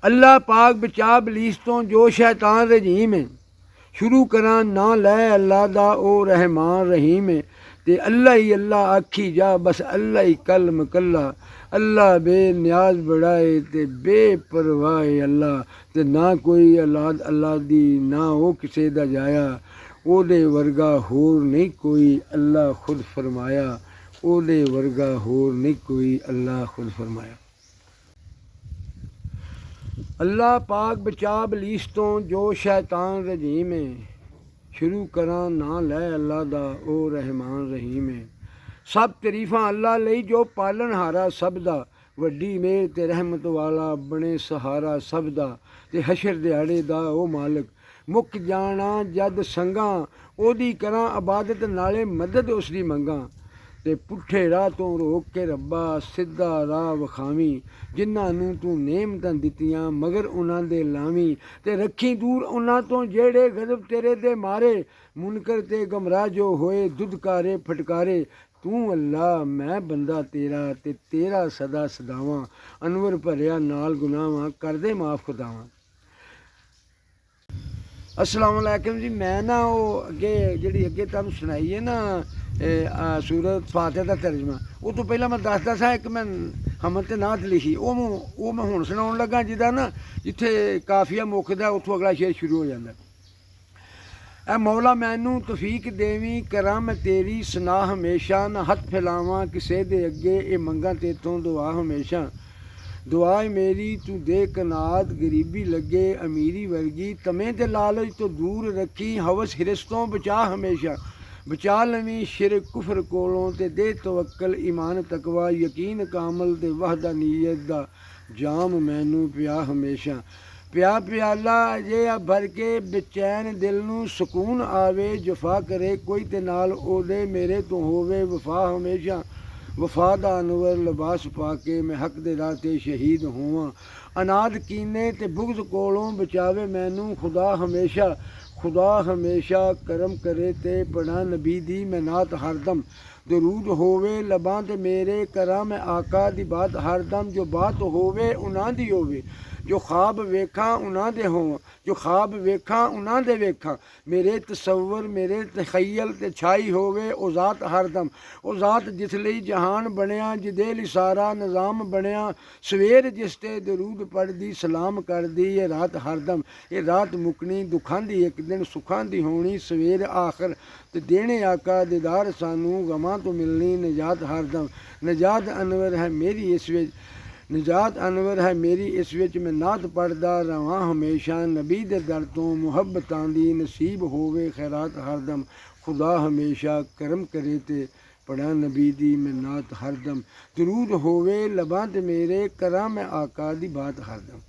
अल्लाह पाक बचा बलीस तो जो शैतान रजीम है। शुरू करा ना लै अल्लाह दा ओ रहमान रहीम है। ते अल्लाह ही अल्लाह आखी जा बस अल्लाह ही कलम कल्ला। अल्लाह बेनियाज बड़ा है ते बेपरवाह है अल्लाह। ते ना कोई औलाद अल्लाह दी ना वो किसे दा जाया। ओदे वर्गा होर नहीं कोई अल्लाह खुद फरमाया। ओदे वर्गा होर नहीं कोई अल्लाह खुद फरमाया। अल्लाह पाक बचा बलीस तो जो शैतान रजीम है। शुरू करा ना लै अल्लाह दा ओ रहमान रहीम है। सब तरीफां अल्लाह लई जो पालन हारा सब दा। वड्डी मेहर ते रहमत वाला बने सहारा सब दा। ते हशर दिहाड़े दा ओ मालिक मुक जाना जद संगा। ओदी करा इबादत नाले मदद उसदी मंगा। ते पुट्ठे राह तो रोक के रब्बा सिद्धा राह विखावी। जिन्हां नूं तूं नेमतां दित्तियां मगर उन्हां दे लावीं। ते रखी दूर उन्हां तो जेड़े गज़ब तेरे दे मारे। मुनकर ते गमराह जो होए दुधकारे फटकारे। तू अल्लाह मैं बंदा तेरा ते तेरा सदा सदावां। अनवर भरिया नाल गुनाहां कर दे माफ़ खुदावां। अस्सलाम वालेकुम जी। मैं ना वो अगे जी अगे तुहानूं सुनाई है ना सूरत फातिहा का तर्जमा। वो तो पहला मैं दसदा सा एक मैं हमद ते नात लिखी वो मैं हुण सुनाउण लगा जिहदा ना जिथे काफिया मुकदा उत्थों अगला शेर शुरू हो जाता। ऐ मौला मैनू तौफीक देवी करा मैं तेरी सना हमेशा। ना हथ फैलावां किसे दे अगे ये मंगा तेतों दुआ हमेशा। दुआ मेरी तू दे कनात गरीबी लगे अमीरी वर्गी। तमें ते लालच तो दूर रखी हवस हिरस तो बचा हमेशा। बचा लवीं शिरक कुफर कोलों ते दे तवक्कल ईमान तकवा यकीन कामल ते वहदानियत दा जाम मैनू पिया हमेशा। पिया प्याला अजे भर के बेचैन दिल नूं सुकून आवे। जफा करे कोई ते नाल ओदे मेरे तो होवे वफा हमेशा। वफा दा अनवर लिबास पा के मैं हक दे राह ते शहीद होवां। अनाद कीने ते बुग़्ज़ कोलों बचावे मैनू खुदा हमेशा। खुदा हमेशा करम करे ते पढ़ा नबी दी मैं नात हरदम। दरूद होवे लबां ते मेरे करा मैं आका दी बात हरदम। जो बात होवे उन्हां दी होवे जो ख्वाब वेखां उन्हां दे होवां। जो ख्वाब वेखां उन्हां दे वेखां। मेरे तसव्वुर मेरे तखय्यल ते छाई होवे ओ ज़ात हरदम। ओ ज़ात जिस लई जहान बनिया जिदे लई सारा निज़ाम बनिया। सवेर जिस ते दरूद पढ़दी सलाम करदी ये रात हरदम। ये रात मुकनी दुखां दी एक दिन सुखां दी होनी। सवेर आखर ते देने आका दीदार सानू गमां तो मिलनी निजात हरदम। निजात अनवर है मेरी इस विच निजात अनवर है मेरी इस विच मैं नात पढ़दा रवां हमेशा। नबी दे दर तो मुहब्बतां दी नसीब होवे खैरात हरदम। खुदा हमेशा करम करे ते पढ़ा नबी दी मैं नात हरदम। दरूद होवे लबां ते मेरे करा मैं आका दी बात हरदम।